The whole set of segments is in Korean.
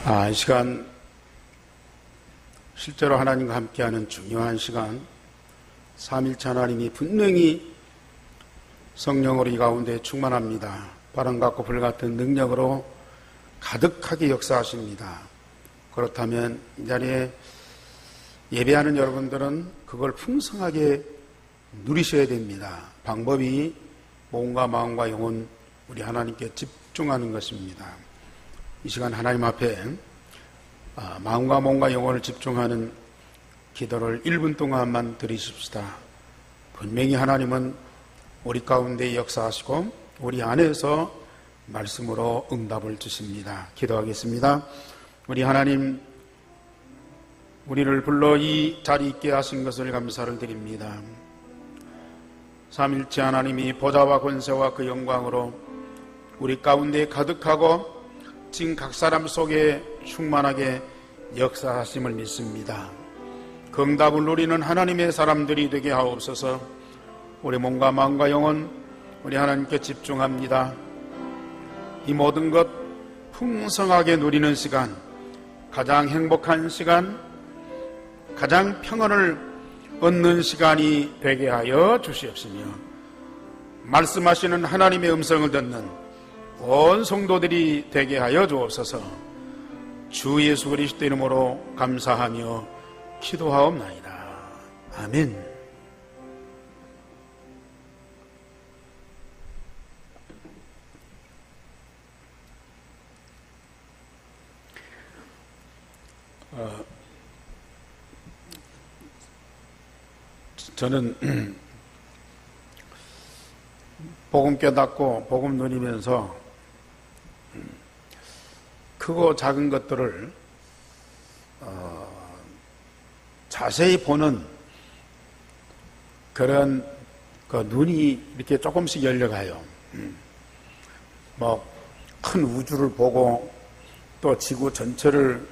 이 시간 실제로 하나님과 함께하는 중요한 시간, 삼일체 하나님이 분명히 성령으로 이 가운데 충만합니다. 바람 같고 불 같은 능력으로 가득하게 역사하십니다. 그렇다면 이 자리에 예배하는 여러분들은 그걸 풍성하게 누리셔야 됩니다. 방법이 몸과 마음과 영혼 우리 하나님께 집중하는 것입니다. 이 시간 하나님 앞에 마음과 몸과 영혼을 집중하는 기도를 1분 동안만 드리십시다. 분명히 하나님은 우리 가운데 역사하시고 우리 안에서 말씀으로 응답을 주십니다. 기도하겠습니다. 우리 하나님, 우리를 불러 이 자리에 있게 하신 것을 감사를 드립니다. 삼일체 하나님이 보좌와 권세와 그 영광으로 우리 가운데 가득하고 지금 각 사람 속에 충만하게 역사하심을 믿습니다. 그 응답을 누리는 하나님의 사람들이 되게 하옵소서. 우리 몸과 마음과 영혼 우리 하나님께 집중합니다. 이 모든 것 풍성하게 누리는 시간, 가장 행복한 시간, 가장 평안을 얻는 시간이 되게 하여 주시옵시며, 말씀하시는 하나님의 음성을 듣는 온 성도들이 되게 하여 주옵소서. 주 예수 그리스도 이름으로 감사하며 기도하옵나이다. 아멘. 저는 복음 깨닫고 복음 누리면서 크고 작은 것들을 자세히 보는 그런 눈이 이렇게 조금씩 열려가요. 큰 우주를 보고 또 지구 전체를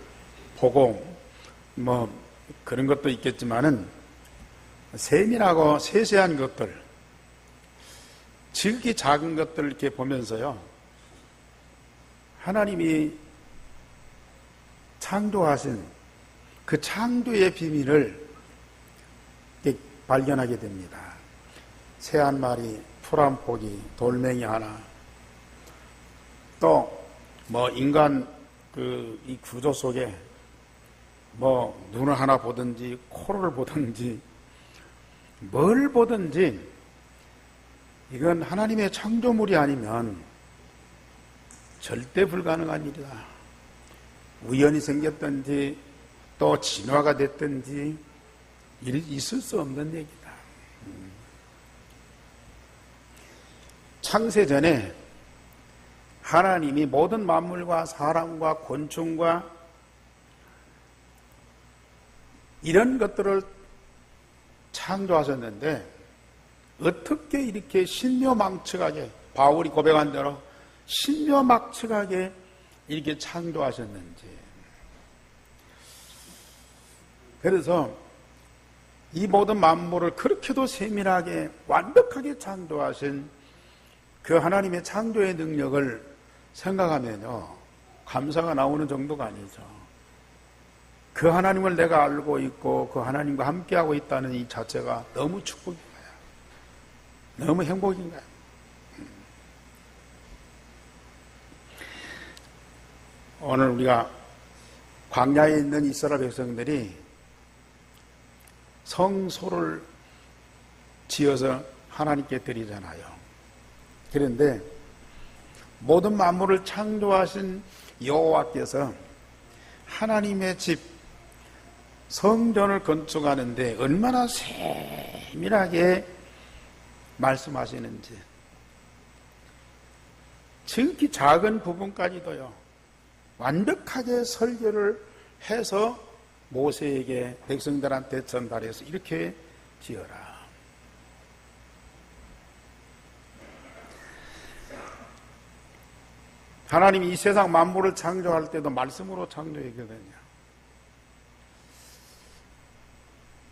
보고 그런 것도 있겠지만은 세밀하고 세세한 것들, 지극히 작은 것들을 이렇게 보면서요, 하나님이 창조하신 그 창조의 비밀을 발견하게 됩니다. 새 한 마리, 풀 한 포기, 돌멩이 하나, 또 인간 이 구조 속에 눈을 하나 보든지 코를 보든지 뭘 보든지 이건 하나님의 창조물이 아니면 절대 불가능한 일이다. 우연히 생겼든지 또 진화가 됐든지 있을 수 없는 얘기다. 창세 전에 하나님이 모든 만물과 사람과 곤충과 이런 것들을 창조하셨는데 어떻게 이렇게 신묘망측하게, 바울이 고백한 대로 신묘망측하게 이렇게 창조하셨는지. 그래서 이 모든 만물을 그렇게도 세밀하게 완벽하게 창조하신 그 하나님의 창조의 능력을 생각하면요, 감사가 나오는 정도가 아니죠. 그 하나님을 내가 알고 있고 그 하나님과 함께하고 있다는 이 자체가 너무 축복인 거예요. 너무 행복인 거예요. 오늘 우리가 광야에 있는 이스라엘 백성들이 성소를 지어서 하나님께 드리잖아요. 그런데 모든 만물을 창조하신 여호와께서 하나님의 집 성전을 건축하는데 얼마나 세밀하게 말씀하시는지, 지극히 작은 부분까지도요 완벽하게 설계를 해서 모세에게 백성들한테 전달해서 이렇게 지어라. 하나님이 이 세상 만물을 창조할 때도 말씀으로 창조했거든요.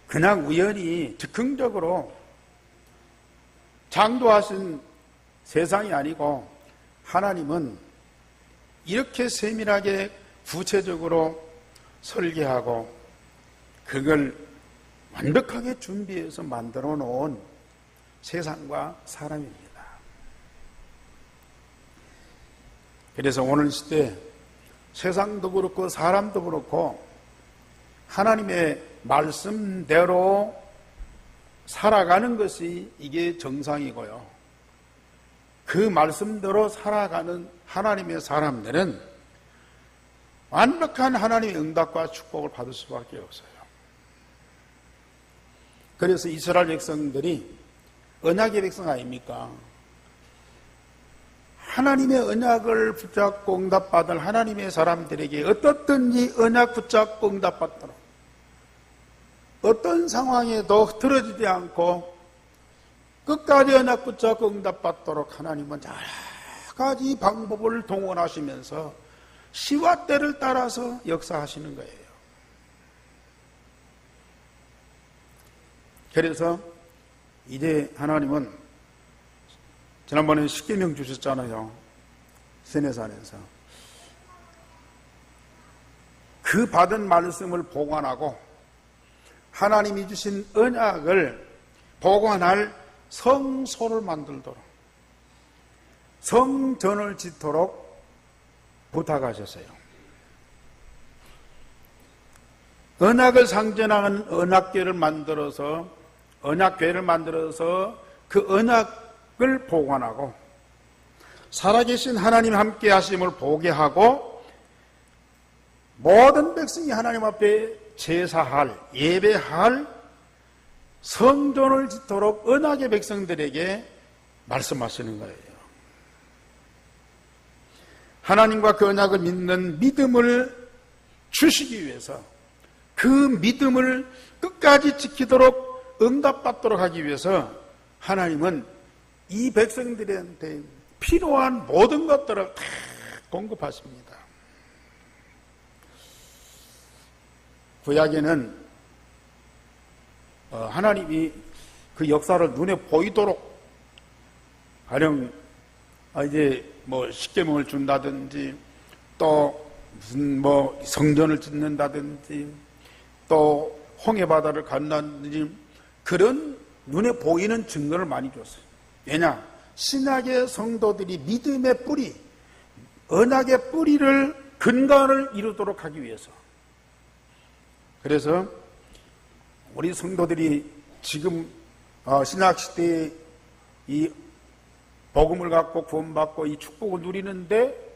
그냥 우연히 즉흥적으로 창조하신 세상이 아니고 하나님은 이렇게 세밀하게 구체적으로 설계하고 그걸 완벽하게 준비해서 만들어 놓은 세상과 사람입니다. 그래서 오늘 시대 세상도 그렇고 사람도 그렇고 하나님의 말씀대로 살아가는 것이 이게 정상이고요. 그 말씀대로 살아가는 하나님의 사람들은 완벽한 하나님의 응답과 축복을 받을 수밖에 없어요. 그래서 이스라엘 백성들이 언약의 백성 아닙니까? 하나님의 언약을 붙잡고 응답받을 하나님의 사람들에게 어떻든지 언약 붙잡고 응답받도록 어떤 상황에도 흐트러지지 않고 끝까지 언약 붙잡고 응답받도록 하나님은 여러 가지 방법을 동원하시면서 시와 때를 따라서 역사하시는 거예요. 그래서 이제 하나님은 지난번에 십계명 주셨잖아요. 시내산에서. 그 받은 말씀을 보관하고 하나님이 주신 언약을 보관할 성소를 만들도록 성전을 짓도록 부탁하셨어요. 언약을 상징하는 언약궤를 만들어서 그 언약을 보관하고 살아계신 하나님 함께 하심을 보게 하고 모든 백성이 하나님 앞에 제사할 예배할 성전을 짓도록 언약의 백성들에게 말씀하시는 거예요. 하나님과 그 언약을 믿는 믿음을 주시기 위해서 그 믿음을 끝까지 지키도록 응답받도록 하기 위해서 하나님은 이 백성들한테 필요한 모든 것들을 다 공급하십니다. 구약에는 하나님이 그 역사를 눈에 보이도록 가령 이제 십계명을 준다든지 또 무슨 성전을 짓는다든지 또 홍해 바다를 간다든지 그런 눈에 보이는 증거를 많이 줬어요. 왜냐? 신약의 성도들이 믿음의 뿌리, 언약의 뿌리를 근간을 이루도록 하기 위해서. 그래서 우리 성도들이 지금 신약 시대에 이 복음을 갖고 구원받고 이 축복을 누리는데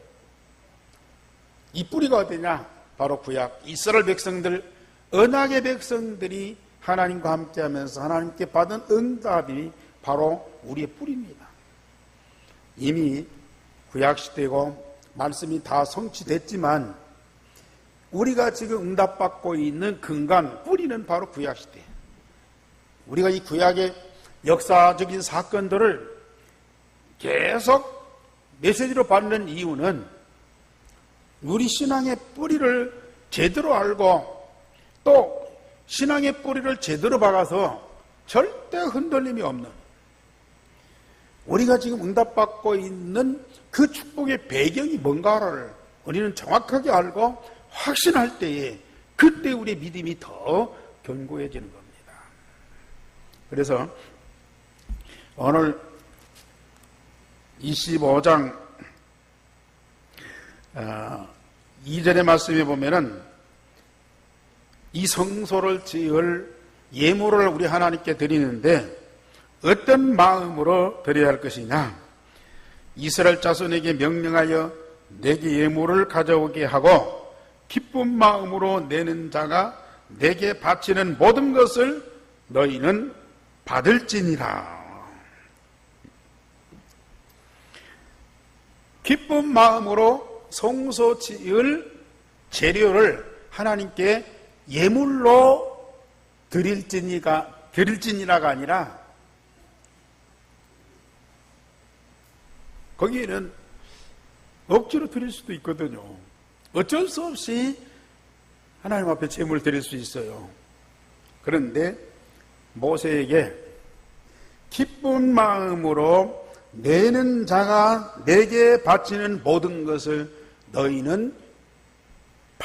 이 뿌리가 어디냐? 바로 구약 이스라엘 백성들, 언약의 백성들이 하나님과 함께하면서 하나님께 받은 응답이 바로 우리의 뿌리입니다. 이미 구약 시대고 말씀이 다 성취됐지만 우리가 지금 응답받고 있는 근간, 뿌리는 바로 구약 시대. 우리가 이 구약의 역사적인 사건들을 계속 메시지로 받는 이유는 우리 신앙의 뿌리를 제대로 알고 또 신앙의 뿌리를 제대로 박아서 절대 흔들림이 없는 우리가 지금 응답받고 있는 그 축복의 배경이 뭔가를 우리는 정확하게 알고 확신할 때에 그때 우리의 믿음이 더 견고해지는 겁니다. 그래서 오늘 25장 2절의 말씀에 보면은 이 성소를 지을 예물을 우리 하나님께 드리는데 어떤 마음으로 드려야 할 것이냐? 이스라엘 자손에게 명령하여 내게 예물을 가져오게 하고 기쁜 마음으로 내는 자가 내게 바치는 모든 것을 너희는 받을지니라. 기쁜 마음으로 성소 지을 재료를 하나님께 예물로 드릴지니라가 아니라 거기에는 억지로 드릴 수도 있거든요. 어쩔 수 없이 하나님 앞에 제물을 드릴 수 있어요. 그런데 모세에게 기쁜 마음으로 내는 자가 내게 바치는 모든 것을 너희는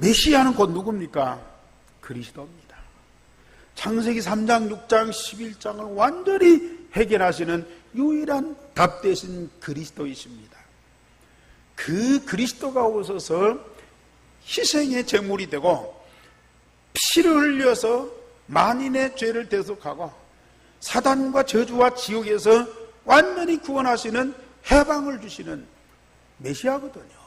메시아는 곧 누굽니까? 그리스도입니다. 창세기 3장, 6장, 11장을 완전히 해결하시는 유일한 답 되신 그리스도이십니다. 그 그리스도가 오셔서 희생의 제물이 되고 피를 흘려서 만인의 죄를 대속하고 사단과 저주와 지옥에서 완전히 구원하시는 해방을 주시는 메시아거든요.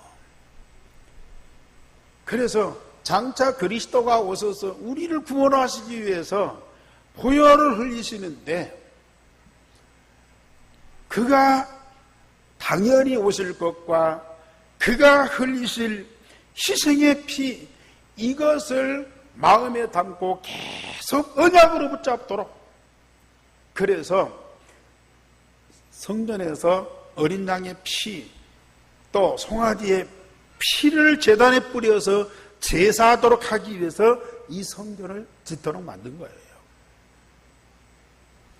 그래서 장차 그리스도가 오셔서 우리를 구원하시기 위해서 보혈을 흘리시는데 그가 당연히 오실 것과 그가 흘리실 희생의 피, 이것을 마음에 담고 계속 언약으로 붙잡도록, 그래서 성전에서 어린 양의 피, 또 송아지의 피를 제단에 뿌려서 제사하도록 하기 위해서 이 성전을 짓도록 만든 거예요.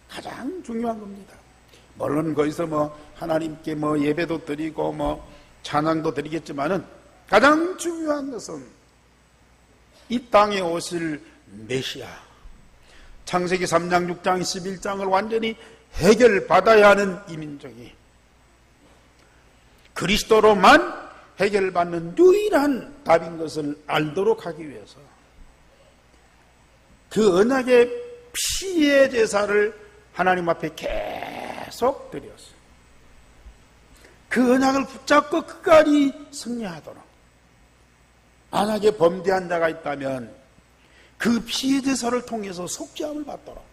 가장 중요한 겁니다. 물론 거기서 하나님께 예배도 드리고 찬양도 드리겠지만은 가장 중요한 것은 이 땅에 오실 메시아, 창세기 3장, 6장, 11장을 완전히 해결받아야 하는 이 민족이 그리스도로만 해결받는 유일한 답인 것을 알도록 하기 위해서 그 언약의 피의 제사를 하나님 앞에 계속 드렸어요. 그 언약을 붙잡고 끝까지 승리하도록, 만약에 범죄한 자가 있다면 그 피의 제사를 통해서 속죄함을 받도록,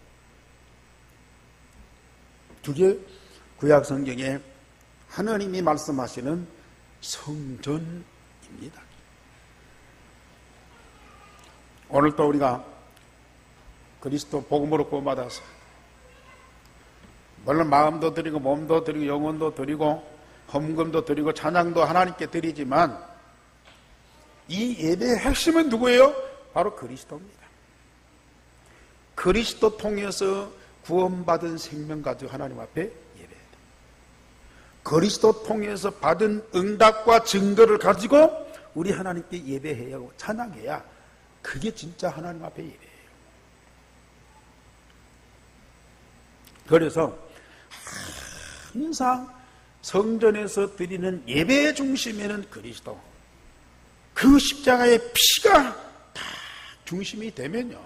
그게 구약 성경에 하나님이 말씀하시는 성전입니다. 오늘 또 우리가 그리스도 복음으로 구원받아서 물론 마음도 드리고 몸도 드리고 영혼도 드리고 헌금도 드리고 찬양도 하나님께 드리지만 이 예배의 핵심은 누구예요? 바로 그리스도입니다. 그리스도 통해서 구원받은 생명 가지고 하나님 앞에 예배해야 돼요. 그리스도 통해서 받은 응답과 증거를 가지고 우리 하나님께 예배해야 하고 찬양해야 그게 진짜 하나님 앞에 예배예요. 그래서 항상 성전에서 드리는 예배의 중심에는 그리스도, 그 십자가의 피가 다 중심이 되면요,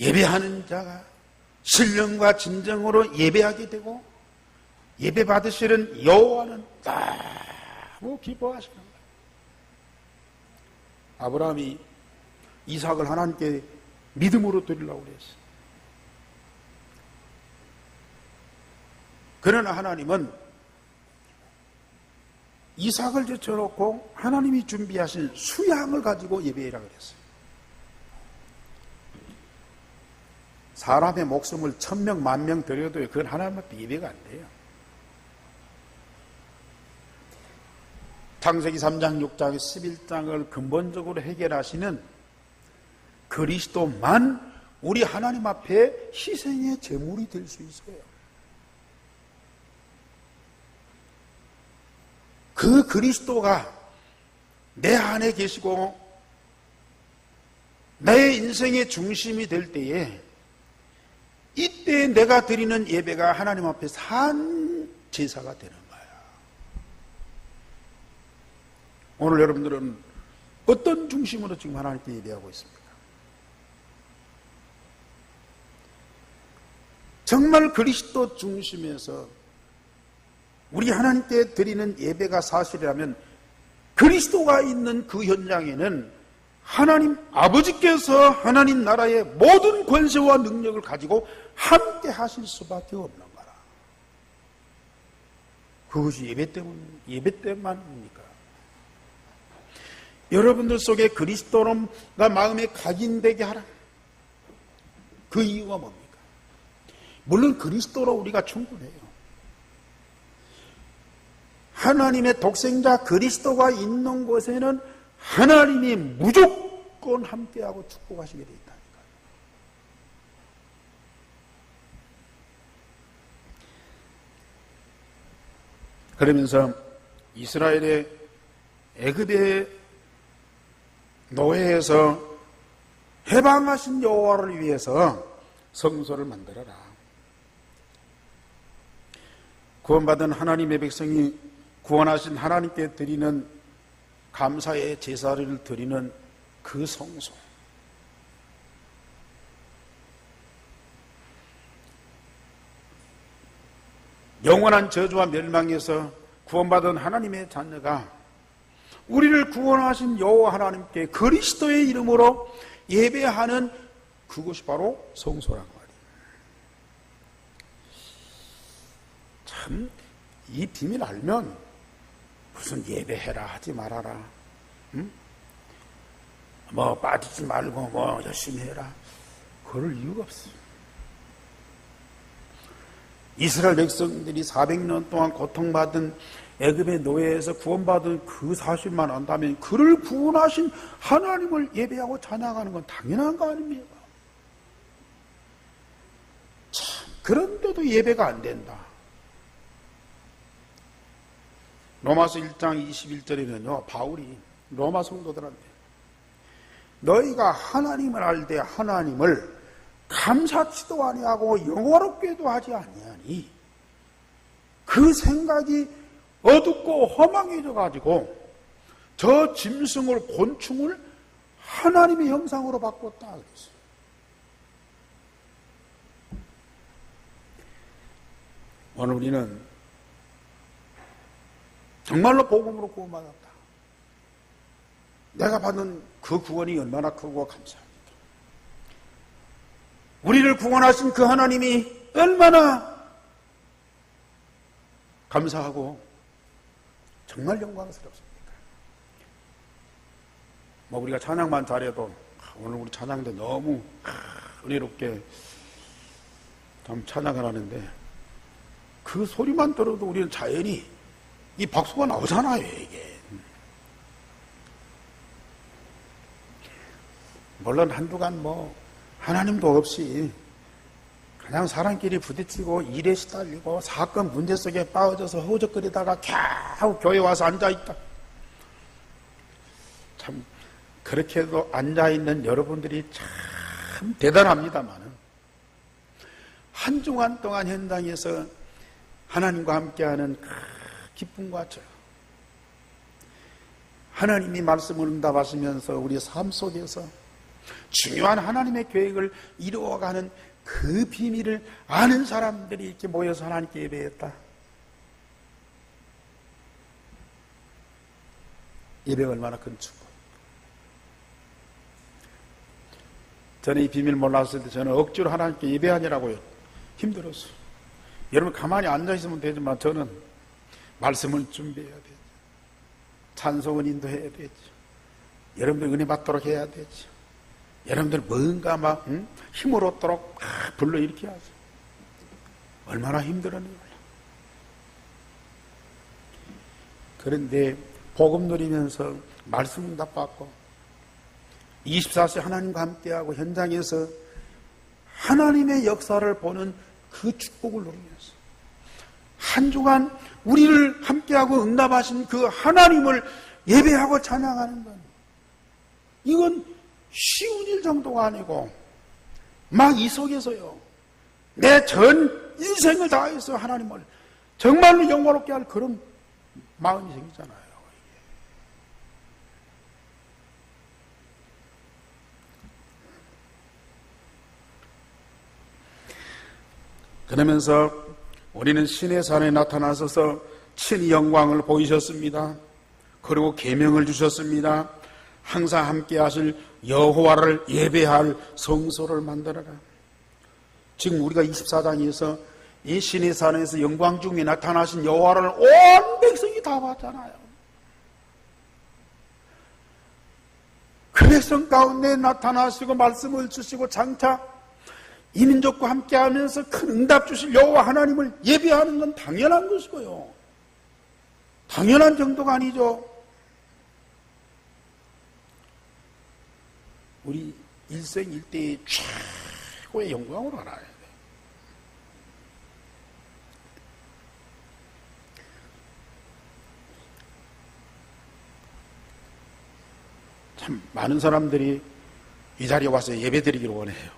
예배하는 자가 신령과 진정으로 예배하게 되고 예배 받으시는 여호와는 너무 기뻐하시는 거예요. 아브라함이 이삭을 하나님께 믿음으로 드리려고 그랬어요. 그러나 하나님은 이삭을 제쳐놓고 하나님이 준비하신 수양을 가지고 예배하라 그랬어요. 사람의 목숨을 1000명, 10,000명 드려도 그건 하나님 앞에 예배가 안 돼요. 창세기 3장, 6장, 11장을 근본적으로 해결하시는 그리스도만 우리 하나님 앞에 희생의 제물이 될 수 있어요. 그 그리스도가 내 안에 계시고 내 인생의 중심이 될 때에 이때 내가 드리는 예배가 하나님 앞에 산 제사가 되는 거야. 오늘 여러분들은 어떤 중심으로 지금 하나님께 예배하고 있습니까? 정말 그리스도 중심에서 우리 하나님께 드리는 예배가 사실이라면 그리스도가 있는 그 현장에는 하나님 아버지께서 하나님 나라의 모든 권세와 능력을 가지고 함께 하실 수밖에 없는 거라. 그것이 예배 때문입니까? 여러분들 속에 그리스도가 마음에 각인되게 하라. 그 이유가 뭡니까? 물론 그리스도로 우리가 충분해요. 하나님의 독생자 그리스도가 있는 곳에는 하나님이 무조건 함께하고 축복하시게 되어 있다니까요. 그러면서 이스라엘의 애굽의 노예에서 해방하신 여호와를 위해서 성소를 만들어라. 구원받은 하나님의 백성이 구원하신 하나님께 드리는 감사의 제사를 드리는 그 성소. 영원한 저주와 멸망에서 구원받은 하나님의 자녀가 우리를 구원하신 여호와 하나님께 그리스도의 이름으로 예배하는 그곳이 바로 성소란 말이에요. 참, 이 비밀 알면 무슨 예배해라 하지 말아라, 응? 뭐 빠지지 말고 뭐 열심히 해라, 그럴 이유가 없어요. 이스라엘 백성들이 400년 동안 고통받은 애굽의 노예에서 구원받은 그 사실만 안다면 그를 구원하신 하나님을 예배하고 찬양하는 건 당연한 거 아닙니까? 참, 그런데도 예배가 안 된다. 로마서 1장 21절에는요, 바울이 로마 성도들한테 너희가 하나님을 알되 하나님을 감사치도 아니하고 영화롭게도 하지 아니하니 그 생각이 어둡고 허망해져 가지고 저 짐승을 곤충을 하나님의 형상으로 바꿨다 그랬어요. 오늘 우리는 정말로 복음으로 구원받았다. 내가 받은 그 구원이 얼마나 크고 감사합니다. 우리를 구원하신 그 하나님이 얼마나 감사하고 정말 영광스럽습니까? 뭐 우리가 찬양만 잘해도 오늘 우리 찬양도 너무 은혜롭게 참 찬양을 하는데 그 소리만 들어도 우리는 자연히 이 박수가 나오잖아요, 이게. 물론 한두간 뭐 하나님도 없이 그냥 사람끼리 부딪히고 일에 시달리고 사건 문제 속에 빠져서 허우적거리다가 겨우 교회 와서 앉아있다. 참 그렇게도 앉아있는 여러분들이 참 대단합니다만 한 주간 동안 현장에서 하나님과 함께하는 그 기쁨과 저 하나님이 말씀을 응답하시면서 우리 삶 속에서 중요한 하나님의 계획을 이루어가는 그 비밀을 아는 사람들이 이렇게 모여서 하나님께 예배했다. 예배가 얼마나 큰 축복. 저는 이 비밀 몰랐을 때 저는 억지로 하나님께 예배하느라고 힘들었어요. 여러분 가만히 앉아있으면 되지만 저는 말씀을 준비해야 되죠. 찬송은 인도해야 되죠. 여러분들 은혜 받도록 해야 되죠. 여러분들 뭔가 막 힘을 얻도록 불러일으켜야죠. 얼마나 힘들었는지. 그런데 복음 누리면서 말씀 응답받고 24시 하나님과 함께하고 현장에서 하나님의 역사를 보는 그 축복을 누리면서 한 주간 우리를 함께하고 응답하신 그 하나님을 예배하고 찬양하는 건 이건 쉬운 일 정도가 아니고 막 이 속에서요 내 전 인생을 다해서 하나님을 정말로 영화롭게 할 그런 마음이 생기잖아요. 그러면서 우리는 신의 산에 나타나셔서 친히 영광을 보이셨습니다. 그리고 계명을 주셨습니다. 항상 함께 하실 여호와를 예배할 성소를 만들어라. 지금 우리가 24장에서 이 신의 산에서 영광 중에 나타나신 여호와를 온 백성이 다 봤잖아요. 그 백성 가운데 나타나시고 말씀을 주시고 장차 이 민족과 함께하면서 큰 응답 주실 여호와 하나님을 예배하는 건 당연한 것이고요. 당연한 정도가 아니죠. 우리 일생일대의 최고의 영광으로 알아야 돼요. 참 많은 사람들이 이 자리에 와서 예배 드리기를 원해요.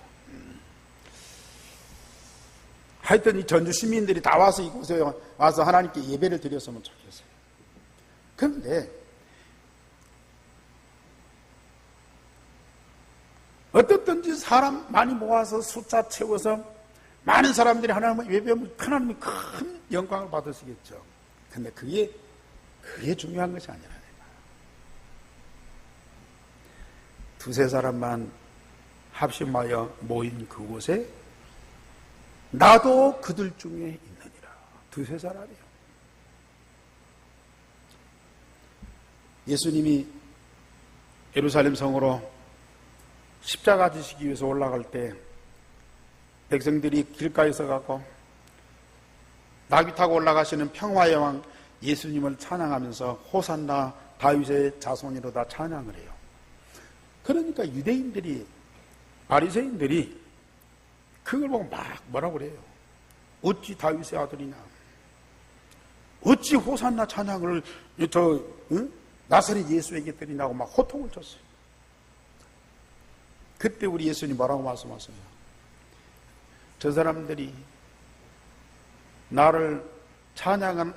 하여튼 이 전주 시민들이 다 와서 이곳에 와서 하나님께 예배를 드렸으면 좋겠어요. 그런데 어떻든지 사람 많이 모아서 숫자 채워서 많은 사람들이 하나님을 예배하면 하나님이 큰 영광을 받으시겠죠. 근데 그게 중요한 것이 아니라 두세 사람만 합심하여 모인 그곳에 나도 그들 중에 있느니라. 두세 사람이요. 예수님이 예루살렘 성으로 십자가 지시기 위해서 올라갈 때 백성들이 길가에서 가고 나귀 타고 올라가시는 평화의 왕 예수님을 찬양하면서 호산나 다윗의 자손이로다 찬양을 해요. 그러니까 유대인들이, 바리새인들이 그걸 보고 막 뭐라고 그래요? 어찌 다윗의 아들이냐? 어찌 호산나 찬양을 나사렛 예수에게 드리냐고 막 호통을 쳤어요. 그때 우리 예수님 뭐라고 말씀하세요? 저 사람들이 나를 찬양은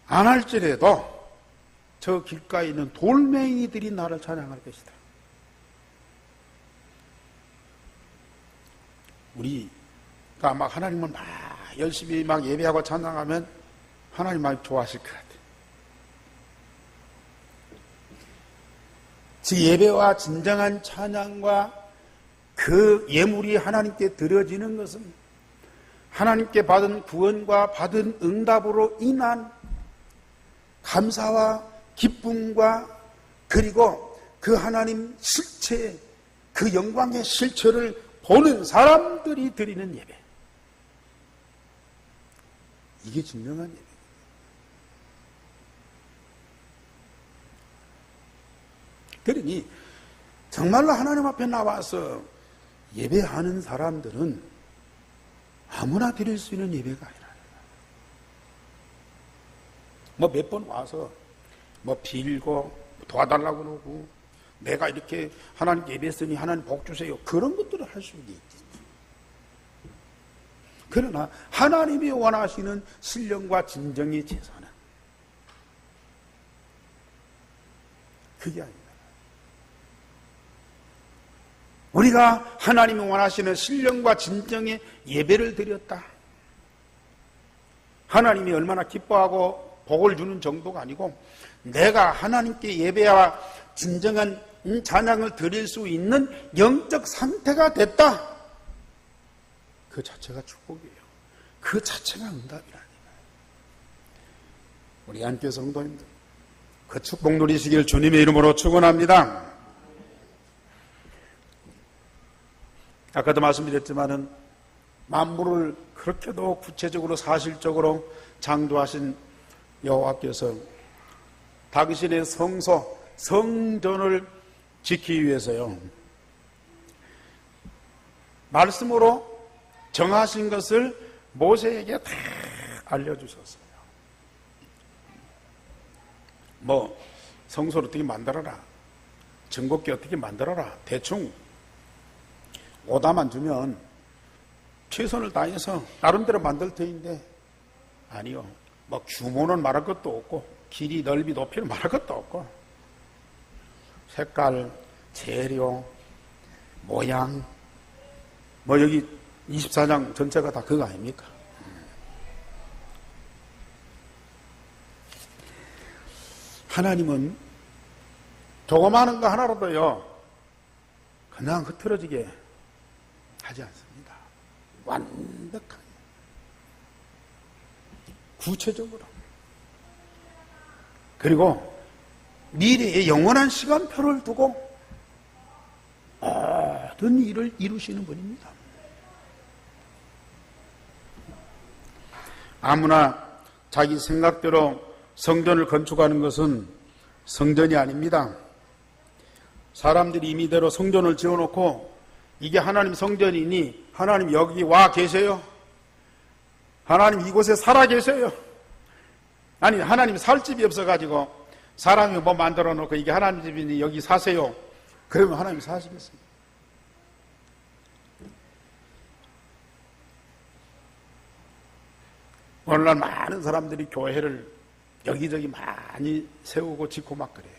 안 할지라도 저 길가에 있는 돌멩이들이 나를 찬양할 것이다. 우리가 막 하나님을 막 열심히 막 예배하고 찬양하면 하나님 많이 좋아하실 것 같아요. 그 예배와 진정한 찬양과 그 예물이 하나님께 드려지는 것은 하나님께 받은 구원과 받은 응답으로 인한 감사와 기쁨과 그리고 그 하나님 실체, 그 영광의 실체를 보는 사람들이 드리는 예배. 이게 진정한 예배. 그러니 정말로 하나님 앞에 나와서 예배하는 사람들은 아무나 드릴 수 있는 예배가 아니라 뭐 몇 번 와서 뭐 빌고 도와달라고 그러고 내가 이렇게 하나님 예배했으니 하나님 복 주세요. 그런 것들을 할 수 있지. 그러나 하나님이 원하시는 신령과 진정의 제사는 그게 아닙니다. 우리가 하나님이 원하시는 신령과 진정의 예배를 드렸다. 하나님이 얼마나 기뻐하고 복을 주는 정도가 아니고 내가 하나님께 예배와 진정한 찬양을 드릴 수 있는 영적 상태가 됐다. 그 자체가 축복이에요. 그 자체가 응답이라니까요. 우리 안교회 성도님들 그 축복 누리시길 주님의 이름으로 축원합니다. 아까도 말씀드렸지만은 만물을 그렇게도 구체적으로 사실적으로 창조하신 여호와께서 당신의 성소, 성전을 지키기 위해서요 말씀으로 정하신 것을 모세에게 다 알려주셨어요. 뭐 성소를 어떻게 만들어라, 정곡기 어떻게 만들어라, 대충 오다만 주면 최선을 다해서 나름대로 만들 터인데 아니요. 뭐 규모는 말할 것도 없고 길이, 넓이, 높이는 말할 것도 없고 색깔, 재료, 모양 뭐 여기 24장 전체가 다 그거 아닙니까? 하나님은 조그마한 거 하나라도요 그냥 흐트러지게 하지 않습니다. 완벽하게 구체적으로 그리고 미래의 영원한 시간표를 두고 모든 일을 이루시는 분입니다. 아무나 자기 생각대로 성전을 건축하는 것은 성전이 아닙니다. 사람들이 임의대로 성전을 지어놓고 이게 하나님 성전이니 하나님 여기 와 계세요? 하나님 이곳에 살아 계세요? 아니 하나님 살 집이 없어가지고 사람이 뭐 만들어 놓고 이게 하나님 집이니 여기 사세요. 그러면 하나님이 사시겠습니다. 오늘날 많은 사람들이 교회를 여기저기 많이 세우고 짓고 막 그래요.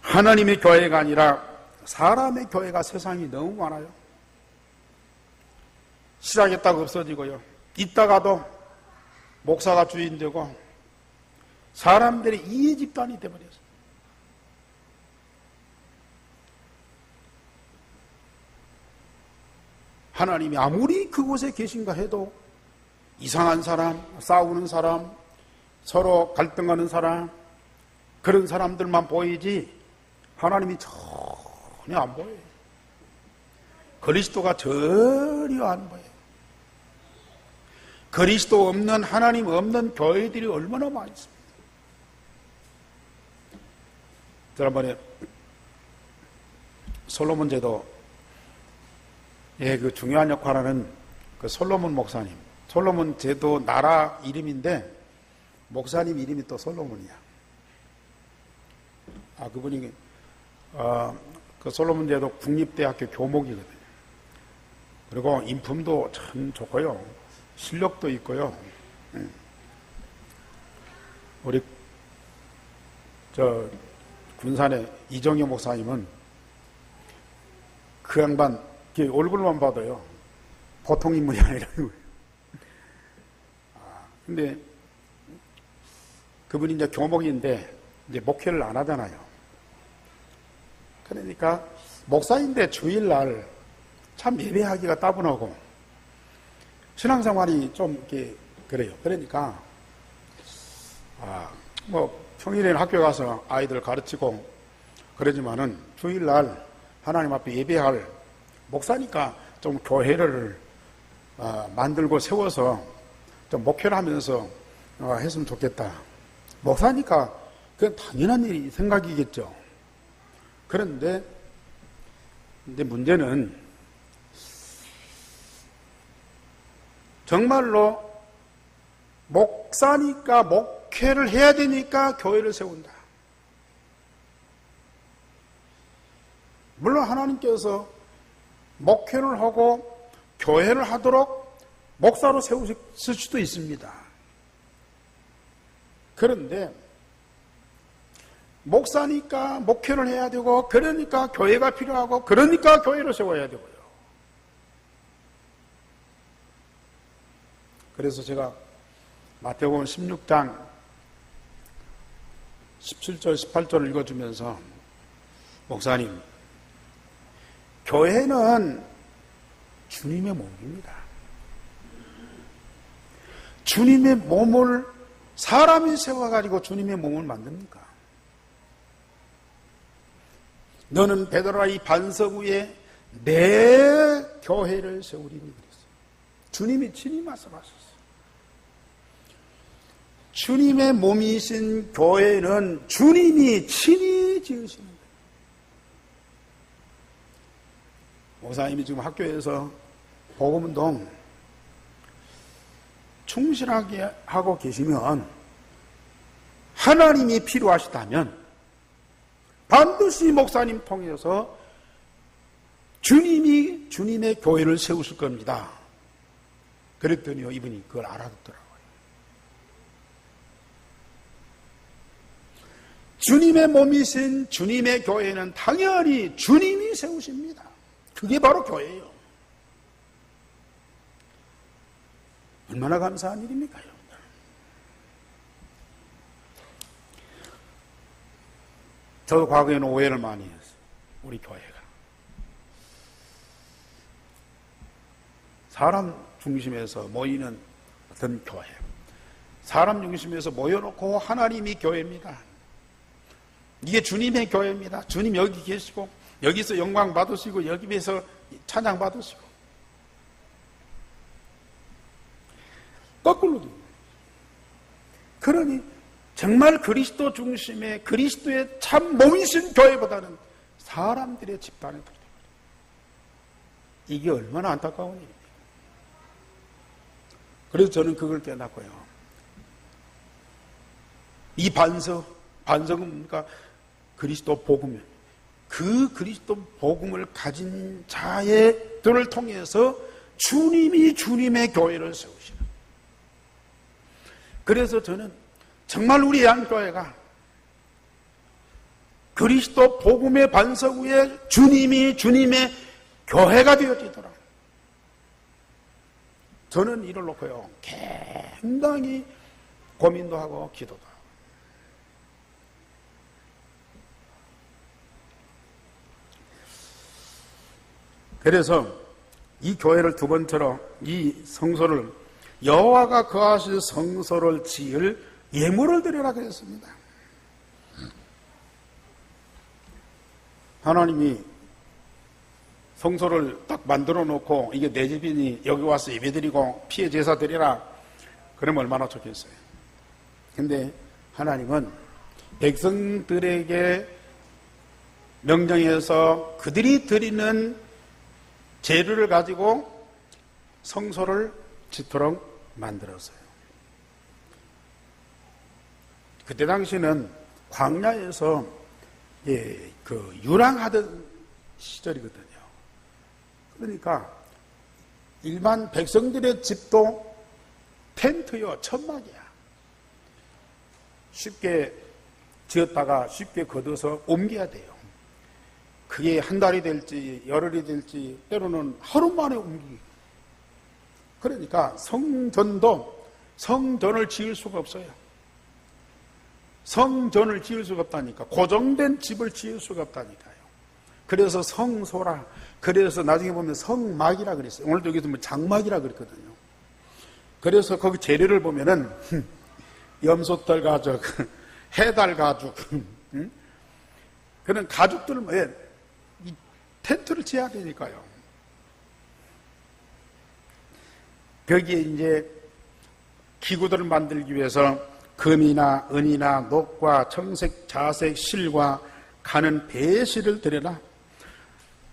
하나님의 교회가 아니라 사람의 교회가 세상이 너무 많아요. 시작했다가 없어지고요. 있다가도 목사가 주인 되고 사람들이 이해 집단이 되어버렸어요. 하나님이 아무리 그곳에 계신가 해도 이상한 사람, 싸우는 사람, 서로 갈등하는 사람, 그런 사람들만 보이지 하나님이 전혀 안 보여요. 그리스도가 전혀 안 보여요. 그리스도 없는, 하나님 없는 교회들이 얼마나 많이 있습니다. 지난번에 솔로몬 제도의 그 중요한 역할을 하는 그 솔로몬 목사님, 솔로몬 제도 나라 이름인데 목사님 이름이 또 솔로몬이야. 그분이 그 솔로몬 제도 국립대학교 교목이거든요. 그리고 인품도 참 좋고요. 실력도 있고요. 우리 저 군산의 이정효 목사님은 그 양반 얼굴만 봐도요 보통 인물이 아니라는 거예요. 근데 그분이 이제 교목인데 이제 목회를 안 하잖아요. 그러니까 목사인데 주일날 참 예배하기가 따분하고 신앙생활이 좀 이렇게 그래요. 그러니까 뭐 평일에는 학교 가서 아이들 가르치고 그러지만은 주일날 하나님 앞에 예배할 목사니까 좀 교회를 만들고 세워서 좀 목회를 하면서 했으면 좋겠다. 목사니까 그건 당연한 일이 생각이겠죠. 그런데 문제는 정말로 목사니까 목회를 해야 되니까 교회를 세운다. 물론 하나님께서 목회를 하고 교회를 하도록 목사로 세우실 수도 있습니다. 그런데 목사니까 목회를 해야 되고 그러니까 교회가 필요하고 그러니까 교회를 세워야 되고요. 그래서 제가 마태복음 16장 17절 18절을 읽어주면서 목사님, 교회는 주님의 몸입니다. 주님의 몸을 사람이 세워가지고 주님의 몸을 만듭니까? 너는 베드로라 이 반석 위에 내 교회를 세우리니 그랬어요. 주님이 친히 말씀하셨어요. 주님의 몸이신 교회는 주님이 친히 지으시는 거예요. 목사님이 지금 학교에서 복음운동 충실하게 하고 계시면 하나님이 필요하시다면 반드시 목사님 통해서 주님이 주님의 교회를 세우실 겁니다. 그랬더니요, 이분이 그걸 알아듣더라고요. 주님의 몸이신 주님의 교회는 당연히 주님이 세우십니다. 그게 바로 교회예요. 얼마나 감사한 일입니까, 여러분들? 저도 과거에는 오해를 많이 했어요. 우리 교회가 사람 중심에서 모이는 어떤 교회, 사람 중심에서 모여놓고 하나님이 교회입니다. 이게 주님의 교회입니다. 주님 여기 계시고 여기서 영광 받으시고 여기에서 찬양 받으시고, 거꾸로도. 그러니 정말 그리스도 중심의 그리스도의 참 몸이신 교회보다는 사람들의 집단에 들어요. 이게 얼마나 안타까운 일입니까? 그래서 저는 그걸 깨닫고요. 이 반석은 뭡니까? 그리스도 복음이에요. 그 그리스도 복음을 가진 자들을 통해서 주님이 주님의 교회를 세우시는. 그래서 저는 정말 우리 양교회가 그리스도 복음의 반석 위에 주님이 주님의 교회가 되어지도록 저는 이를 놓고요 굉장히 고민도 하고 기도도 하고. 그래서 이 교회를 두 번째로 이 성소를 여호와가 거하실 성소를 지을 예물을 드리라 그랬습니다. 하나님이 성소를 딱 만들어 놓고 이게 내 집이니 여기 와서 예배드리고 피해 제사 드리라 그러면 얼마나 좋겠어요. 근데 하나님은 백성들에게 명령해서 그들이 드리는 재료를 가지고 성소를 짓도록 만들었어요. 그때 당시는 광야에서 유랑하던 시절이거든요. 그러니까 일반 백성들의 집도 텐트요, 천막이야. 쉽게 지었다가 쉽게 걷어서 옮겨야 돼요. 그게 한 달이 될지 열흘이 될지 때로는 하루 만에 옮기고. 그러니까 성전을 지을 수가 없어요. 성전을 지을 수가 없다니까. 고정된 집을 지을 수가 없다니까요. 그래서 성소라, 그래서 나중에 보면 성막이라 그랬어요. 오늘도 여기서 뭐 장막이라 그랬거든요. 그래서 거기 재료를 보면은 염소털 가죽, 해달 가죽, 그런 가죽들을 왜 텐트를 지어야 되니까요. 거기에 이제 기구들을 만들기 위해서 금이나 은이나 녹과 청색, 자색, 실과 가는 배실을 드려라.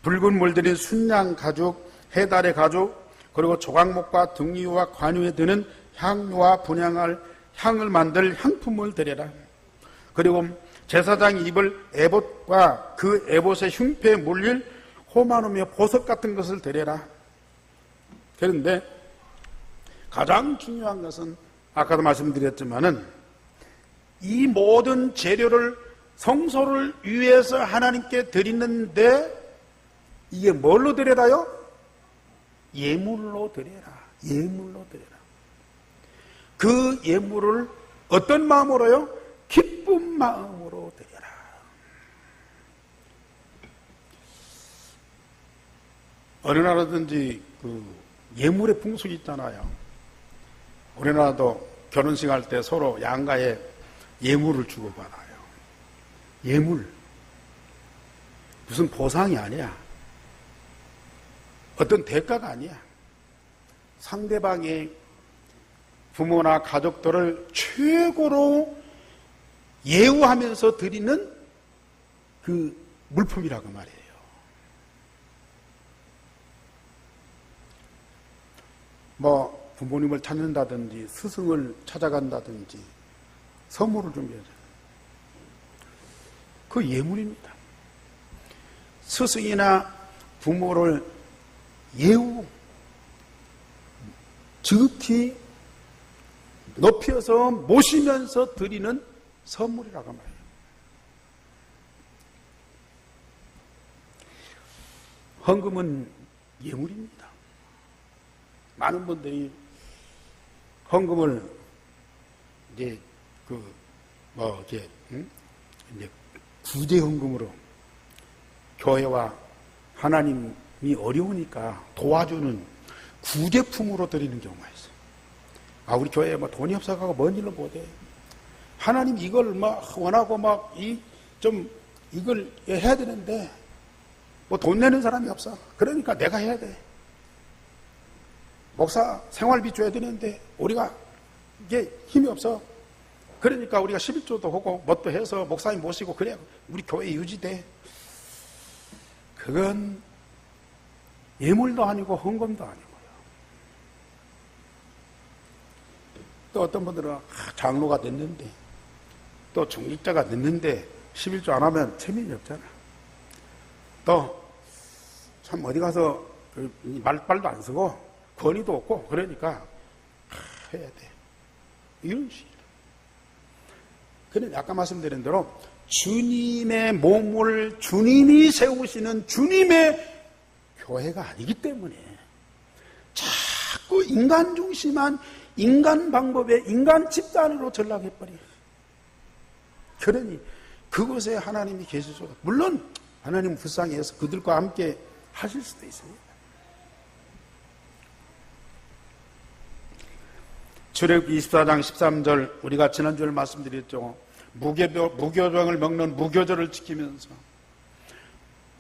붉은 물들인 순양 가죽, 해달의 가죽, 그리고 조각목과 등유와 관유에 드는 향유와 분향할 향을 만들 향품을 드려라. 그리고 제사장이 입을 에봇과 그 에봇의 흉패에 물릴 호마노며 보석 같은 것을 드려라. 그런데 가장 중요한 것은 아까도 말씀드렸지만은 이 모든 재료를 성소를 위해서 하나님께 드리는데 이게 뭘로 드려라요? 예물로 드려라. 예물로 드려라. 그 예물을 어떤 마음으로요? 기쁜 마음으로 드려라. 어느 나라든지 그 예물의 풍속이 있잖아요. 우리나라도 결혼식 할 때 서로 양가에 예물을 주고받아요. 예물. 무슨 보상이 아니야. 어떤 대가가 아니야. 상대방의 부모나 가족들을 최고로 예우하면서 드리는 그 물품이라고 말이에요. 뭐 부모님을 찾는다든지 스승을 찾아간다든지 선물을 준비하죠. 그 예물입니다. 스승이나 부모를 예우, 지극히 높여서 모시면서 드리는 선물이라고 말해요. 헌금은 예물입니다. 많은 분들이 헌금을 이제 이제 구제 헌금으로 교회와 하나님이 어려우니까 도와주는 구제품으로 드리는 경우가 있어요. 아, 우리 교회에 뭐 돈이 없어가고 뭔 일로 못해. 하나님 이걸 막 원하고 막 이걸 해야 되는데 뭐 돈 내는 사람이 없어. 그러니까 내가 해야 돼. 목사 생활비 줘야 되는데 우리가 이게 힘이 없어. 그러니까 우리가 11조도 하고 뭣도 해서 목사님 모시고 그래야 우리 교회 유지돼. 그건 예물도 아니고 헌금도 아니고요. 또 어떤 분들은 장로가 됐는데 또 중직자가 늦는데 11조 안 하면 체면이 없잖아. 또 참 어디 가서 말빨도 안 쓰고 권위도 없고 그러니까 해야 돼. 이런 식이야. 그런데 아까 말씀드린 대로 주님의 몸을 주님이 세우시는 주님의 교회가 아니기 때문에 자꾸 인간 중심한 인간 방법의 인간 집단으로 전락해버려요. 그러니 그곳에 하나님이 계시죠. 물론 하나님은 불쌍히 해서 그들과 함께 하실 수도 있습니다. 출애굽기 24장 13절 우리가 지난주에 말씀드렸죠. 무교병을 먹는 무교절을 지키면서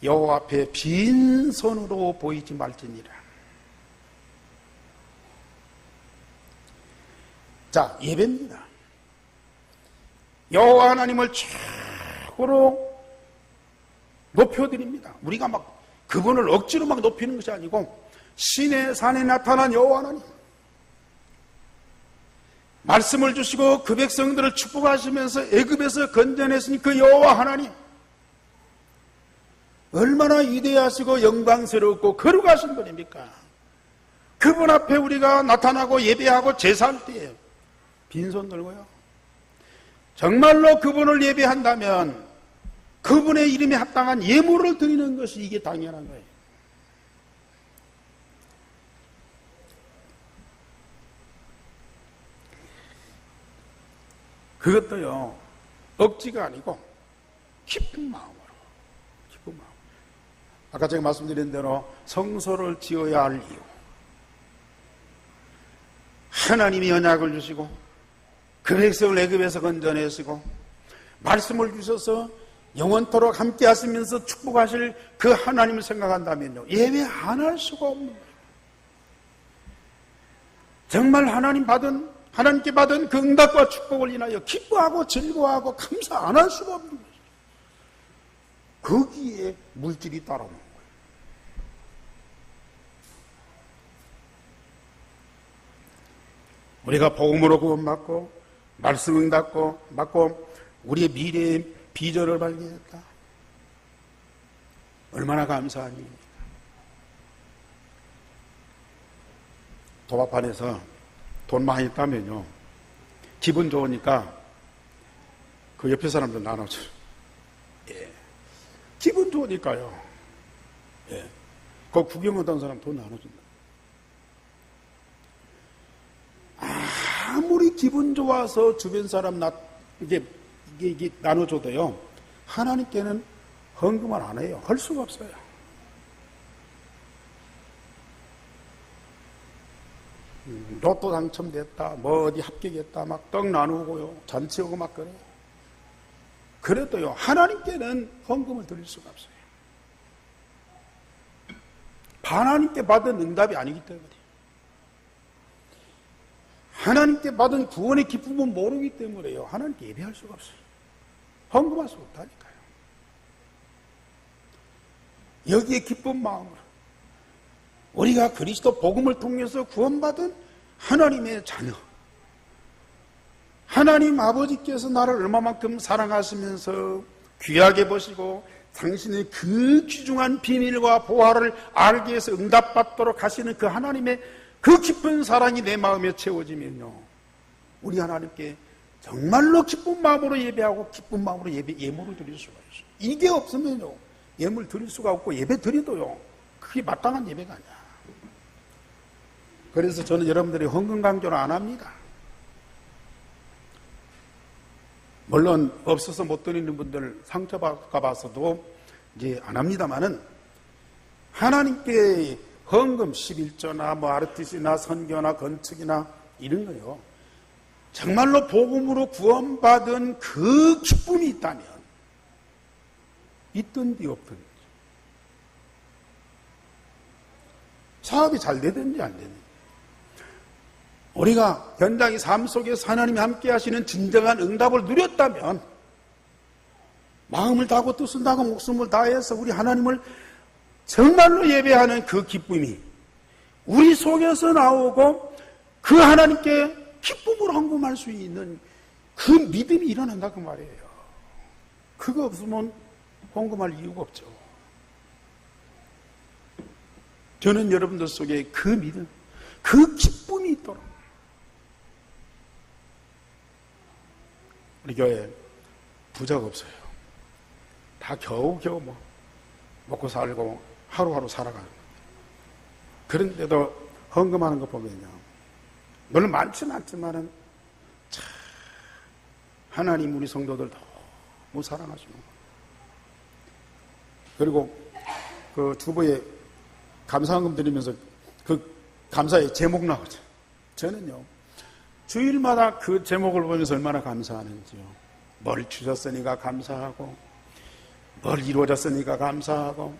여호와 앞에 빈손으로 보이지 말지니라. 자, 예배입니다. 여호와 하나님을 최고로 높여드립니다. 우리가 막 그분을 억지로 막 높이는 것이 아니고 신의 산에 나타난 여호와 하나님, 말씀을 주시고 그 백성들을 축복하시면서 애굽에서 건져내신 그 여호와 하나님, 얼마나 위대하시고 영광스럽고 거룩하신 분입니까? 그분 앞에 우리가 나타나고 예배하고 제사할 때에 빈손 들고요, 정말로 그분을 예배한다면 그분의 이름에 합당한 예물을 드리는 것이 이게 당연한 거예요. 그것도요, 억지가 아니고 기쁜 마음으로. 기쁜 마음. 아까 제가 말씀드린 대로 성소를 지어야 할 이유, 하나님이 언약을 주시고 그 백성을 애굽에서 건져내시고 말씀을 주셔서 영원토록 함께 하시면서 축복하실 그 하나님을 생각한다면요, 예배 안 할 수가 없는 거예요. 정말 하나님께 받은 그 응답과 축복을 인하여 기뻐하고 즐거워하고 감사 안 할 수가 없는 거예요. 거기에 물질이 따라오는 거예요. 우리가 복음으로 구원받고 말씀 응답고 우리의 미래의 비전을 발견했다. 얼마나 감사한 일입니까? 도박판에서 돈 많이 있다면요, 기분 좋으니까 그 옆에 사람들 나눠줘요. 예. 기분 좋으니까요. 예. 그 구경하던 사람 돈 나눠준다. 아무리 기분 좋아서 주변 사람 이게 나눠줘도요, 하나님께는 헌금을 안 해요. 할 수가 없어요. 로또 당첨됐다, 뭐 어디 합격했다, 막 떡 나누고요, 잔치하고 막 그래요. 그래도요, 하나님께는 헌금을 드릴 수가 없어요. 하나님께 받은 응답이 아니기 때문에, 하나님께 받은 구원의 기쁨은 모르기 때문에요, 하나님께 예배할 수가 없어요. 헌금할 수 없다니까요. 여기에 기쁜 마음으로 우리가 그리스도 복음을 통해서 구원받은 하나님의 자녀, 하나님 아버지께서 나를 얼마만큼 사랑하시면서 귀하게 보시고 당신의 그 귀중한 비밀과 보화를 알기 위해서 응답받도록 하시는 그 하나님의 그 깊은 사랑이 내 마음에 채워지면요, 우리 하나님께 정말로 기쁜 마음으로 예배하고 기쁜 마음으로 예물을 드릴 수가 있어요. 이게 없으면요, 예물 드릴 수가 없고 예배 드려도요, 그게 마땅한 예배가 아니야. 그래서 저는 여러분들이 헌금 강조를 안 합니다. 물론 없어서 못 드리는 분들 상처받아 봐서도 이제 안 합니다만은, 하나님께 헌금 11조나 뭐 RTC나 선교나 건축이나 이런 거요, 정말로 복음으로 구원받은 그 기쁨이 있다면, 있든지 없든지, 사업이 잘 되든지 안 되든지, 우리가 현장의 삶 속에서 하나님이 함께 하시는 진정한 응답을 누렸다면, 마음을 다하고 뜻을 다하고 목숨을 다해서 우리 하나님을 정말로 예배하는 그 기쁨이 우리 속에서 나오고 그 하나님께 기쁨으로 헌금할 수 있는 그 믿음이 일어난다 그 말이에요. 그거 없으면 헌금할 이유가 없죠. 저는 여러분들 속에 그 믿음, 그 기쁨이 있도록 우리 교회 부자가 없어요. 다 겨우겨우 먹고 살고 하루하루 살아가는 거예요. 그런데도 헌금하는 거 보면요, 물론 많지는 않지만은 참 하나님 우리 성도들 너무 사랑하시는 거예요. 그리고 그 주보에 감사헌금 드리면서 그 감사의 제목 나오죠. 저는요, 주일마다 그 제목을 보면서 얼마나 감사하는지요. 뭘 주셨으니까 감사하고, 뭘 이루어졌으니까 감사하고,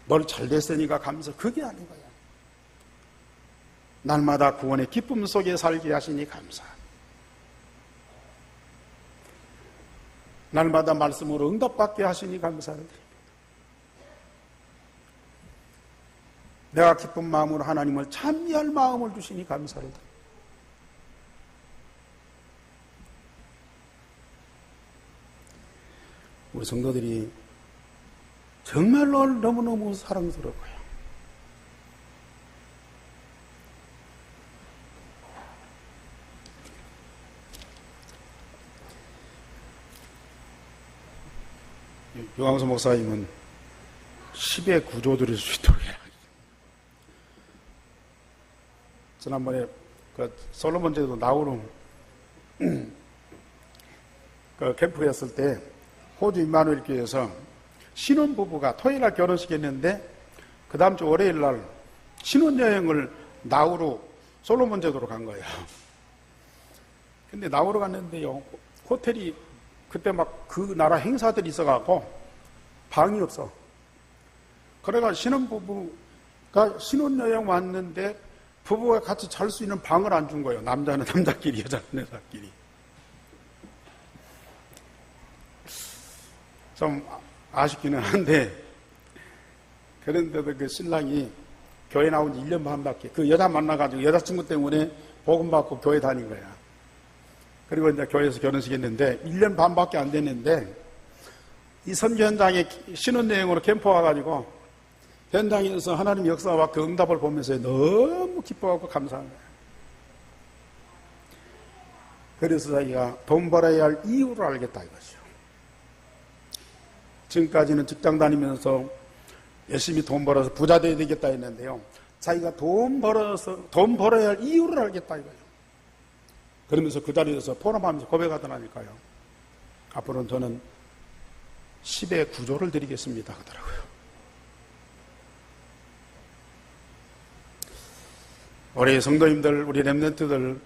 뭘 잘 됐으니까 감사. 그게 아닌 거야. 날마다 구원의 기쁨 속에 살게 하시니 감사. 날마다 말씀으로 응답받게 하시니 감사를 드립니다. 내가 기쁜 마음으로 하나님을 찬미할 마음을 주시니 감사를 드립니다. 우리 성도들이 정말로 너무너무 사랑스럽고요. 유광수 목사님은 10의 구조 드릴 수 있도록 해라. 지난번에 그 솔로몬 제도 나우루 그 캠프에 했을 때 호주 임마누엘 교회에서 신혼부부가 토요일날 결혼식했는데 그 다음 주 월요일날 신혼여행을 나우루 솔로몬 제도로 간 거예요. 근데 나우루 갔는데요, 호텔이 그때 막 그 나라 행사들이 있어갖고 방이 없어. 그래가 신혼부부가 신혼여행 왔는데 부부가 같이 잘 수 있는 방을 안 준 거예요. 남자는 남자끼리, 여자는 여자끼리. 좀 아쉽기는 한데, 그런데도 그 신랑이 교회 나온 지 1년 반밖에, 그 여자 만나가지고 여자친구 때문에 복음 받고 교회 다닌 거야. 그리고 이제 교회에서 결혼식 했는데 1년 반밖에 안 됐는데, 이 선교 현장에 신혼여행으로 캠프 와가지고 현장에서 하나님 역사와 그 응답을 보면서 너무 기뻐하고 감사한 거예요. 그래서 자기가 돈 벌어야 할 이유를 알겠다 이것이요. 지금까지는 직장 다니면서 열심히 돈 벌어서 부자 되어야 되겠다 했는데요, 자기가 돈 벌어야 할 이유를 알겠다 이거예요. 그러면서 그 자리에서 포럼하면서 고백하더라니까요. 앞으로는 저는 10의 구조를 드리겠습니다 하더라고요. 우리 성도님들, 우리 렘넌트들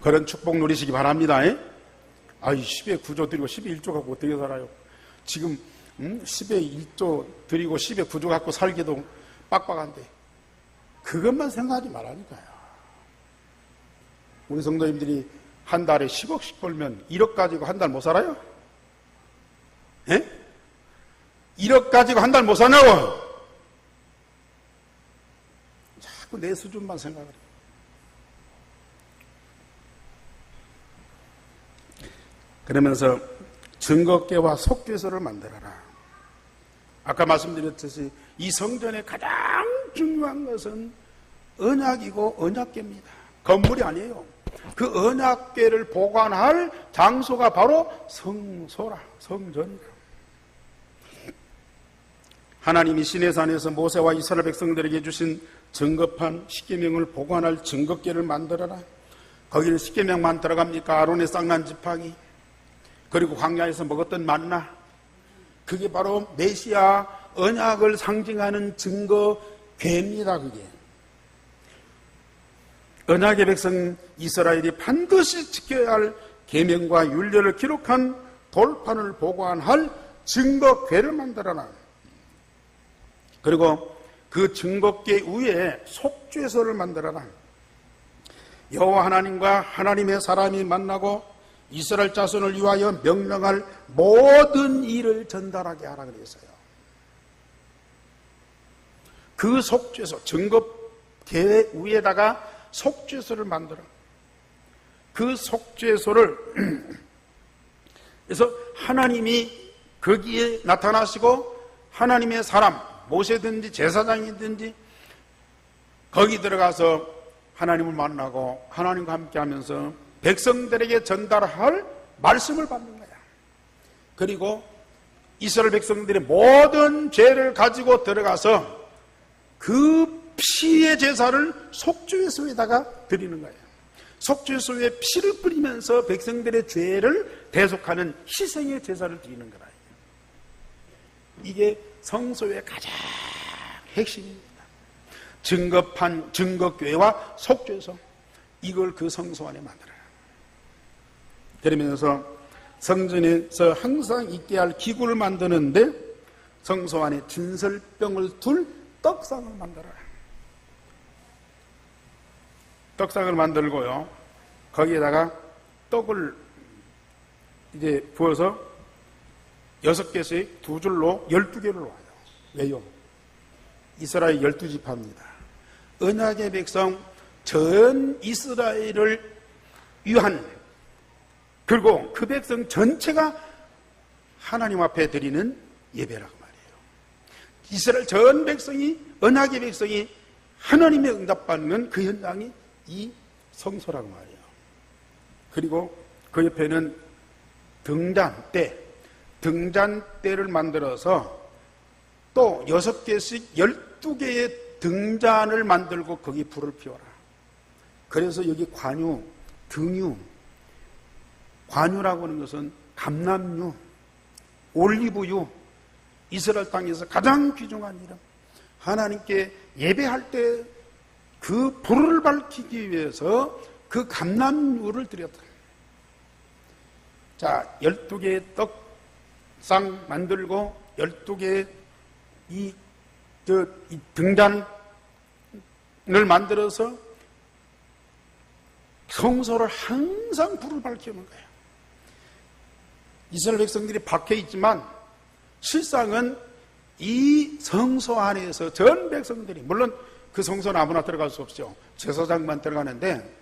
그런 축복 누리시기 바랍니다. 10의 구조 드리고 10의 1조 갖고 어떻게 살아요? 지금 10의 1조 드리고 10의 구조 갖고 살기도 빡빡한데 그것만 생각하지 말라니까요. 우리 성도님들이 한 달에 10억씩 벌면 1억 가지고 한 달 못 살아요? 1억 가지고 한 달 못 사냐고? 자꾸 내 수준만 생각을 해요. 그러면서 증거궤와 속죄소를 만들어라. 아까 말씀드렸듯이 이 성전의 가장 중요한 것은 언약이고 언약궤입니다. 건물이 아니에요. 그 언약궤를 보관할 장소가 바로 성소라, 성전이라. 하나님이 시내산에서 모세와 이스라엘 백성들에게 주신 증거판 십계명을 보관할 증거궤를 만들어라. 거기는 십계명만 들어갑니까? 아론의 쌍난 지팡이, 그리고 광야에서 먹었던 만나, 그게 바로 메시아 언약을 상징하는 증거궤입니다. 그게 언약의 백성 이스라엘이 반드시 지켜야 할 계명과 율례를 기록한 돌판을 보관할 증거궤를 만들어라. 그리고 그 증거궤 위에 속죄소를 만들어라. 여호와 하나님과 하나님의 사람이 만나고 이스라엘 자손을 위하여 명령할 모든 일을 전달하게 하라 그랬어요. 그 속죄소, 증거궤 위에다가 속죄소를 만들어. 그 속죄소를 그래서 하나님이 거기에 나타나시고 하나님의 사람, 모세든지 제사장이든지 거기 들어가서 하나님을 만나고 하나님과 함께 하면서 백성들에게 전달할 말씀을 받는 거야. 그리고 이스라엘 백성들의 모든 죄를 가지고 들어가서 그 피의 제사를 속죄소에다가 드리는 거예요. 속죄소에 피를 뿌리면서 백성들의 죄를 대속하는 희생의 제사를 드리는 거라. 이게 성소의 가장 핵심입니다. 증거교회와 속죄소, 이걸 그 성소 안에 만들어요. 그러면서 성전에서 항상 있게 할 기구를 만드는데 성소 안에 진설병을 둘 떡상을 만들어요. 떡상을 만들고요, 거기에다가 떡을 이제 부어서 6개씩 2줄로 12개를 놓아요. 왜요? 이스라엘 12지파입니다. 언약의 백성 전 이스라엘을 위한, 그리고 그 백성 전체가 하나님 앞에 드리는 예배라고 말이에요. 이스라엘 전 백성이, 언약의 백성이 하나님의 응답받는 그 현장이 이 성소라고 말이에요. 그리고 그 옆에는 등잔대를 만들어서 또 6개씩 12개의 등잔을 만들고 거기 불을 피워라. 그래서 여기 관유라고 하는 것은 감람유, 올리브유, 이스라엘 땅에서 가장 귀중한 이름. 하나님께 예배할 때 그 불을 밝히기 위해서 그 감람유를 드렸다. 자, 12개의 떡상 만들고 12개의 이 등잔을 만들어서 성소를 항상 불을 밝히는 거예요. 이스라엘 백성들이 박혀 있지만 실상은 이 성소 안에서 전 백성들이, 물론 그 성소는 아무나 들어갈 수 없죠. 제사장만 들어가는데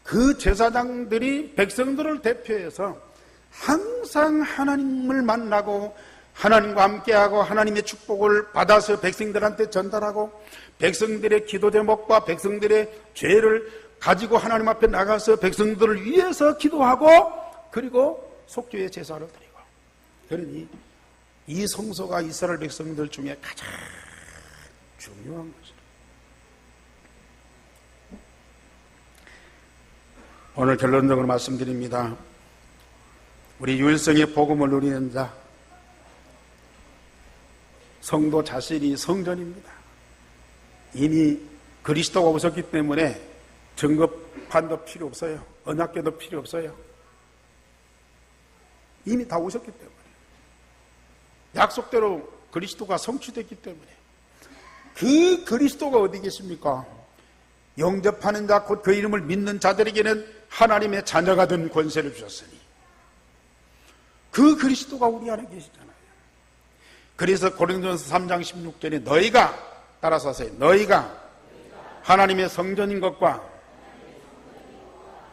그 제사장들이 백성들을 대표해서 항상 하나님을 만나고 하나님과 함께하고 하나님의 축복을 받아서 백성들한테 전달하고 백성들의 기도 제목과 백성들의 죄를 가지고 하나님 앞에 나가서 백성들을 위해서 기도하고 그리고 속죄의 제사를 드리고. 그러니 이 성소가 이스라엘 백성들 중에 가장 중요한 것이다. 오늘 결론적으로 말씀드립니다. 우리 유일성의 복음을 누리는 자, 성도 자신이 성전입니다. 이미 그리스도가 오셨기 때문에 증거판도 필요 없어요. 언약궤도 필요 없어요. 이미 다 오셨기 때문에, 약속대로 그리스도가 성취됐기 때문에. 그 그리스도가 어디 계십니까? 영접하는 자, 곧 그 이름을 믿는 자들에게는 하나님의 자녀가 된 권세를 주셨으니 그 그리스도가 우리 안에 계시잖아요. 그래서 고린도전서 3장 16절에 너희가, 따라서 하세요, 너희가 하나님의 성전인 것과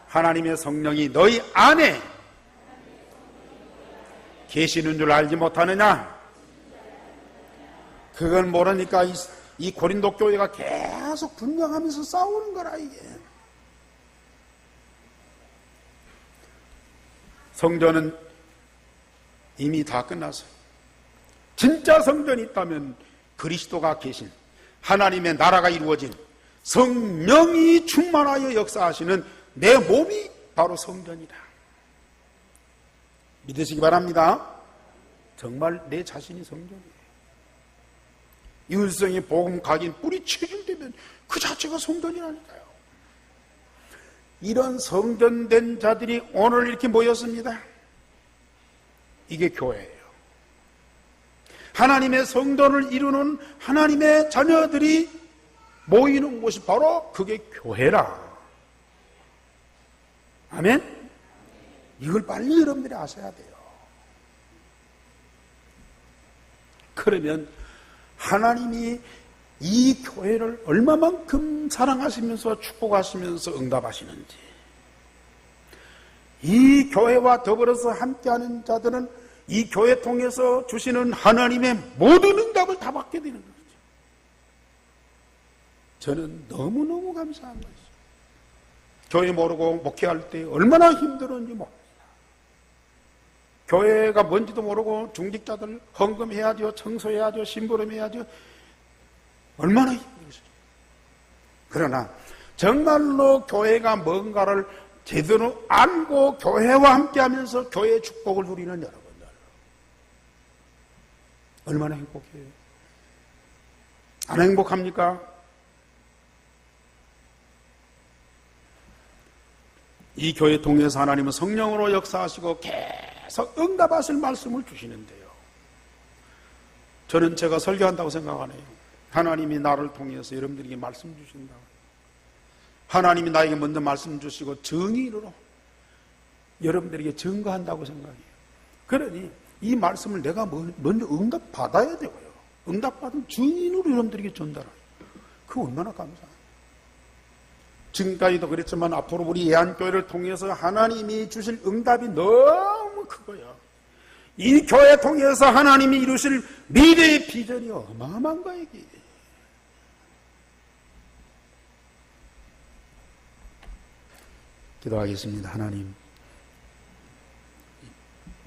하나님의 성령이 너희 안에 계시는 줄 알지 못하느냐? 그걸 모르니까 이 고린도 교회가 계속 분명하면서 싸우는 거라. 이게 성전은 이미 다 끝났어요. 진짜 성전이 있다면 그리스도가 계신, 하나님의 나라가 이루어진, 성령이 충만하여 역사하시는 내 몸이 바로 성전이다. 믿으시기 바랍니다. 정말 내 자신이 성전이에요. 유일성의 복음 각인 뿌리 체질되면 그 자체가 성전이라니까요. 이런 성전된 자들이 오늘 이렇게 모였습니다. 이게 교회예요. 하나님의 성전을 이루는 하나님의 자녀들이 모이는 곳이 바로 그게 교회라. 아멘? 이걸 빨리 여러분들이 아셔야 돼요. 그러면 하나님이 이 교회를 얼마만큼 사랑하시면서 축복하시면서 응답하시는지 이 교회와 더불어서 함께하는 자들은 이 교회 통해서 주시는 하나님의 모든 응답을 다 받게 되는 거죠. 저는 너무너무 감사한 것이죠. 교회 모르고 목회할 때 얼마나 힘들었는지 모릅니다. 교회가 뭔지도 모르고 중직자들 헌금해야죠, 청소해야죠, 심부름해야죠. 얼마나 힘들었어요. 그러나 정말로 교회가 뭔가를 제대로 알고 교회와 함께하면서 교회의 축복을 누리는 여러분들, 얼마나 행복해요. 안 행복합니까? 이 교회 통해서 하나님은 성령으로 역사하시고 계속 응답하실 말씀을 주시는데요. 저는 제가 설교한다고 생각하네요. 하나님이 나를 통해서 여러분들에게 말씀 주신다고. 하나님이 나에게 먼저 말씀 주시고 정의로 여러분들에게 증거한다고 생각해요. 그러니 이 말씀을 내가 먼저 응답받아야 되고요. 응답받은 증인으로 여러분들에게 전달해요. 그거 얼마나 감사해요. 지금까지도 그랬지만 앞으로 우리 예한교회를 통해서 하나님이 주실 응답이 너무 크고요. 이 교회 통해서 하나님이 이루실 미래의 비전이 어마어마한 거예요. 기도하겠습니다. 하나님,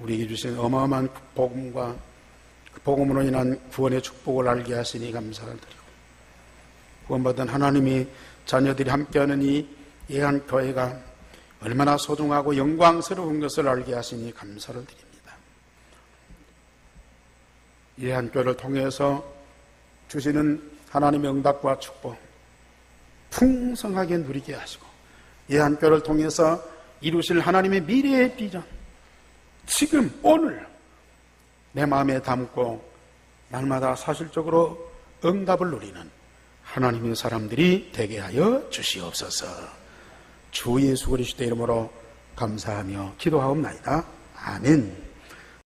우리에게 주신 어마어마한 복음과 그 복음으로 인한 구원의 축복을 알게 하시니 감사를 드리고, 구원받은 하나님이 자녀들이 함께하는 이 예한교회가 얼마나 소중하고 영광스러운 것을 알게 하시니 감사를 드립니다. 예한교회를 통해서 주시는 하나님의 응답과 축복 풍성하게 누리게 하시고, 예한교회를 통해서 이루실 하나님의 미래의 비전 지금 오늘 내 마음에 담고 날마다 사실적으로 응답을 누리는 하나님의 사람들이 되게 하여 주시옵소서. 주 예수 그리스도의 이름으로 감사하며 기도하옵나이다. 아멘.